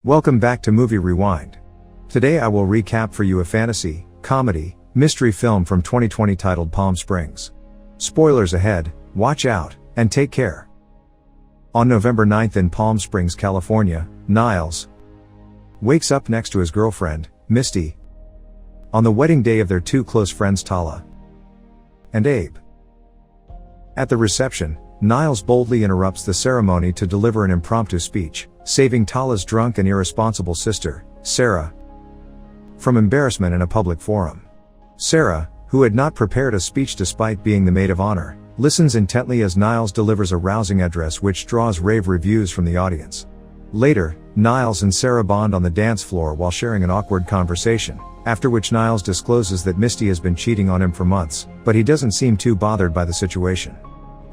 Welcome back to Movie Rewind. Today I will recap for you a fantasy, comedy, mystery film from 2020 titled Palm Springs. Spoilers ahead, watch out, and take care. On November 9th in Palm Springs, California, Niles wakes up next to his girlfriend, Misty, on the wedding day of their two close friends Tala and Abe. At the reception, Niles boldly interrupts the ceremony to deliver an impromptu speech, saving Tala's drunk and irresponsible sister, Sarah, from embarrassment in a public forum. Sarah, who had not prepared a speech despite being the maid of honor, listens intently as Niles delivers a rousing address which draws rave reviews from the audience. Later, Niles and Sarah bond on the dance floor while sharing an awkward conversation, after which Niles discloses that Misty has been cheating on him for months, but he doesn't seem too bothered by the situation.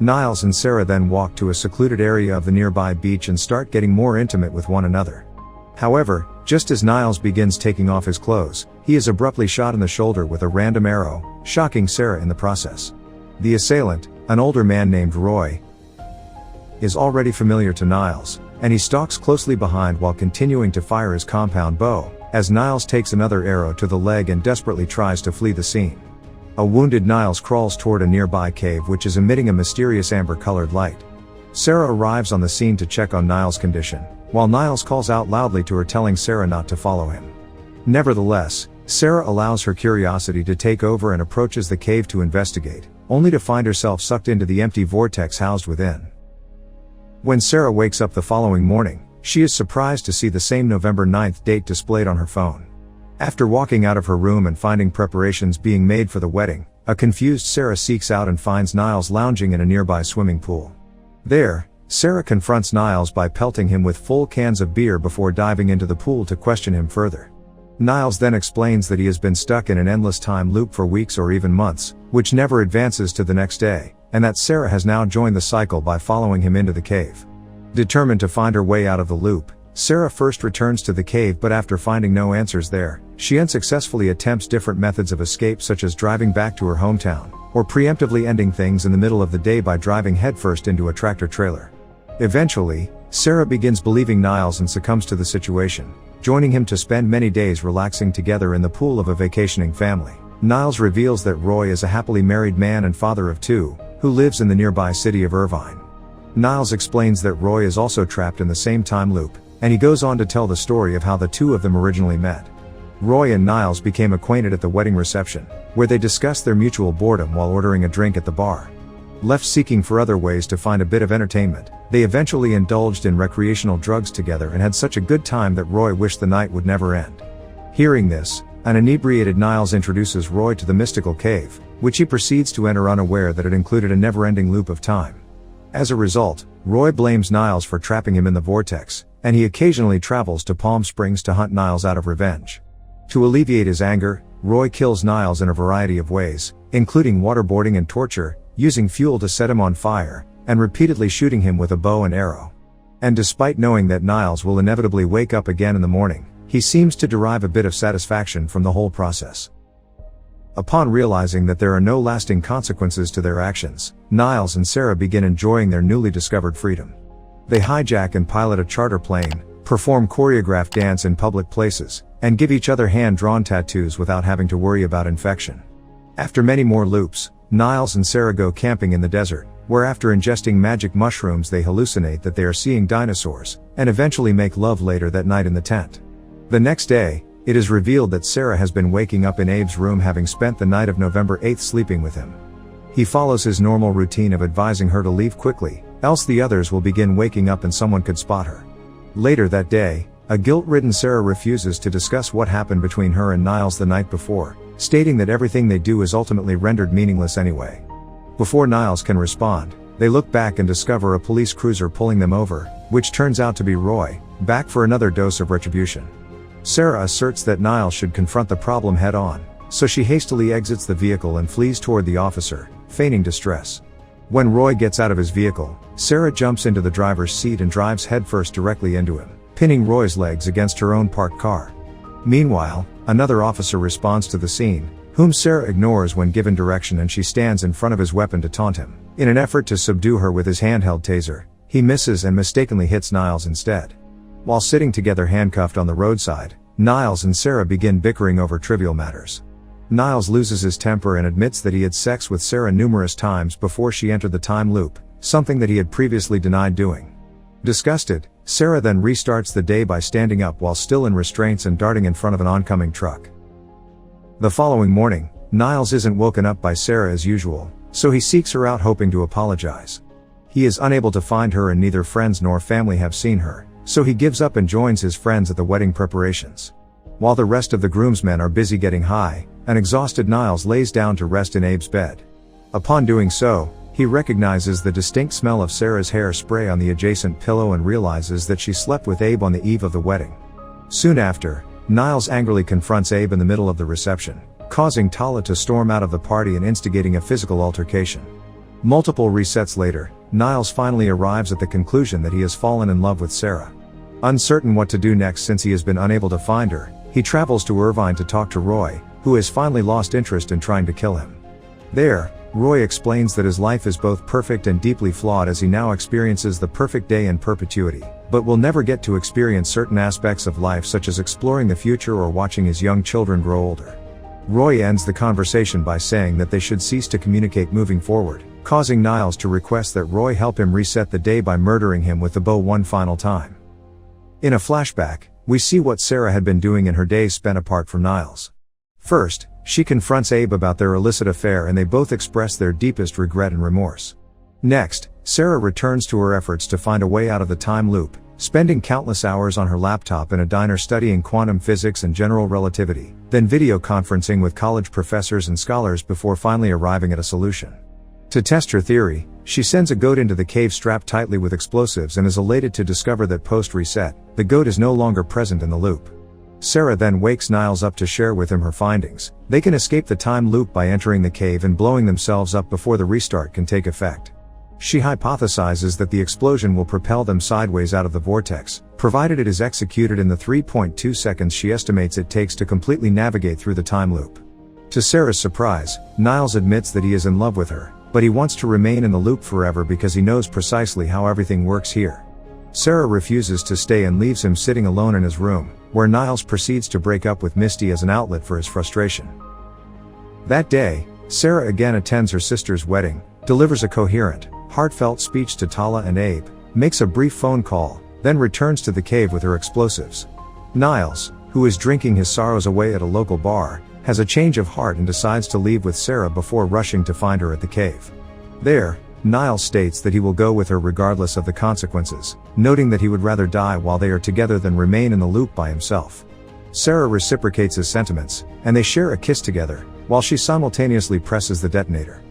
Niles and Sarah then walk to a secluded area of the nearby beach and start getting more intimate with one another. However, just as Niles begins taking off his clothes, he is abruptly shot in the shoulder with a random arrow, shocking Sarah in the process. The assailant, an older man named Roy, is already familiar to Niles, and he stalks closely behind while continuing to fire his compound bow, as Niles takes another arrow to the leg and desperately tries to flee the scene. A wounded Niles crawls toward a nearby cave which is emitting a mysterious amber-colored light. Sarah arrives on the scene to check on Niles' condition, while Niles calls out loudly to her telling Sarah not to follow him. Nevertheless, Sarah allows her curiosity to take over and approaches the cave to investigate, only to find herself sucked into the empty vortex housed within. When Sarah wakes up the following morning, she is surprised to see the same November 9th date displayed on her phone. After walking out of her room and finding preparations being made for the wedding, a confused Sarah seeks out and finds Niles lounging in a nearby swimming pool. There, Sarah confronts Niles by pelting him with full cans of beer before diving into the pool to question him further. Niles then explains that he has been stuck in an endless time loop for weeks or even months, which never advances to the next day, and that Sarah has now joined the cycle by following him into the cave. Determined to find her way out of the loop, Sarah first returns to the cave, but after finding no answers there, she unsuccessfully attempts different methods of escape, such as driving back to her hometown, or preemptively ending things in the middle of the day by driving headfirst into a tractor trailer. Eventually, Sarah begins believing Niles and succumbs to the situation, joining him to spend many days relaxing together in the pool of a vacationing family. Niles reveals that Roy is a happily married man and father of two, who lives in the nearby city of Irvine. Niles explains that Roy is also trapped in the same time loop, and he goes on to tell the story of how the two of them originally met. Roy and Niles became acquainted at the wedding reception, where they discussed their mutual boredom while ordering a drink at the bar. Left seeking for other ways to find a bit of entertainment, they eventually indulged in recreational drugs together and had such a good time that Roy wished the night would never end. Hearing this, an inebriated Niles introduces Roy to the mystical cave, which he proceeds to enter unaware that it included a never-ending loop of time. As a result, Roy blames Niles for trapping him in the vortex, and he occasionally travels to Palm Springs to hunt Niles out of revenge. To alleviate his anger, Roy kills Niles in a variety of ways, including waterboarding and torture, using fuel to set him on fire, and repeatedly shooting him with a bow and arrow. And despite knowing that Niles will inevitably wake up again in the morning, he seems to derive a bit of satisfaction from the whole process. Upon realizing that there are no lasting consequences to their actions, Niles and Sarah begin enjoying their newly discovered freedom. They hijack and pilot a charter plane, perform choreographed dance in public places, and give each other hand-drawn tattoos without having to worry about infection. After many more loops, Niles and Sarah go camping in the desert, where after ingesting magic mushrooms they hallucinate that they are seeing dinosaurs, and eventually make love later that night in the tent. The next day, it is revealed that Sarah has been waking up in Abe's room, having spent the night of November 8th sleeping with him. He follows his normal routine of advising her to leave quickly, else the others will begin waking up and someone could spot her. Later that day, a guilt-ridden Sarah refuses to discuss what happened between her and Niles the night before, stating that everything they do is ultimately rendered meaningless anyway. Before Niles can respond, they look back and discover a police cruiser pulling them over, which turns out to be Roy, back for another dose of retribution. Sarah asserts that Niles should confront the problem head-on, so she hastily exits the vehicle and flees toward the officer, feigning distress. When Roy gets out of his vehicle, Sarah jumps into the driver's seat and drives headfirst directly into him, pinning Roy's legs against her own parked car. Meanwhile, another officer responds to the scene, whom Sarah ignores when given direction, and she stands in front of his weapon to taunt him. In an effort to subdue her with his handheld taser, he misses and mistakenly hits Niles instead. While sitting together handcuffed on the roadside, Niles and Sarah begin bickering over trivial matters. Niles loses his temper and admits that he had sex with Sarah numerous times before she entered the time loop, something that he had previously denied doing. Disgusted, Sarah then restarts the day by standing up while still in restraints and darting in front of an oncoming truck. The following morning, Niles isn't woken up by Sarah as usual, so he seeks her out hoping to apologize. He is unable to find her and neither friends nor family have seen her, so he gives up and joins his friends at the wedding preparations. While the rest of the groomsmen are busy getting high, an exhausted Niles lays down to rest in Abe's bed. Upon doing so, he recognizes the distinct smell of Sarah's hairspray on the adjacent pillow and realizes that she slept with Abe on the eve of the wedding. Soon after, Niles angrily confronts Abe in the middle of the reception, causing Tala to storm out of the party and instigating a physical altercation. Multiple resets later, Niles finally arrives at the conclusion that he has fallen in love with Sarah. Uncertain what to do next since he has been unable to find her, he travels to Irvine to talk to Roy, who has finally lost interest in trying to kill him. There, Roy explains that his life is both perfect and deeply flawed as he now experiences the perfect day in perpetuity, but will never get to experience certain aspects of life such as exploring the future or watching his young children grow older. Roy ends the conversation by saying that they should cease to communicate moving forward, causing Niles to request that Roy help him reset the day by murdering him with the bow one final time. In a flashback, we see what Sarah had been doing in her days spent apart from Niles. First, she confronts Abe about their illicit affair and they both express their deepest regret and remorse. Next, Sarah returns to her efforts to find a way out of the time loop, spending countless hours on her laptop in a diner studying quantum physics and general relativity, then video conferencing with college professors and scholars before finally arriving at a solution. To test her theory, she sends a goat into the cave strapped tightly with explosives and is elated to discover that post-reset, the goat is no longer present in the loop. Sarah then wakes Niles up to share with him her findings. They can escape the time loop by entering the cave and blowing themselves up before the restart can take effect. She hypothesizes that the explosion will propel them sideways out of the vortex, provided it is executed in the 3.2 seconds she estimates it takes to completely navigate through the time loop. To Sarah's surprise, Niles admits that he is in love with her, but he wants to remain in the loop forever because he knows precisely how everything works here. Sarah refuses to stay and leaves him sitting alone in his room, where Niles proceeds to break up with Misty as an outlet for his frustration. That day, Sarah again attends her sister's wedding, delivers a coherent, heartfelt speech to Tala and Abe, makes a brief phone call, then returns to the cave with her explosives. Niles, who is drinking his sorrows away at a local bar, has a change of heart and decides to leave with Sarah before rushing to find her at the cave. There, Niles states that he will go with her regardless of the consequences, noting that he would rather die while they are together than remain in the loop by himself. Sarah reciprocates his sentiments, and they share a kiss together, while she simultaneously presses the detonator.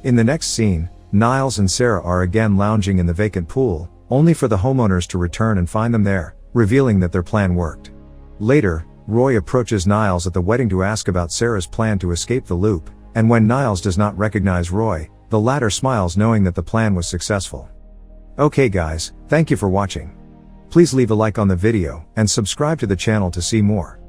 In the next scene, Niles and Sarah are again lounging in the vacant pool, only for the homeowners to return and find them there, revealing that their plan worked. Later, Roy approaches Niles at the wedding to ask about Sarah's plan to escape the loop, and when Niles does not recognize Roy, the latter smiles knowing that the plan was successful. Okay guys, thank you for watching. Please leave a like on the video, and subscribe to the channel to see more.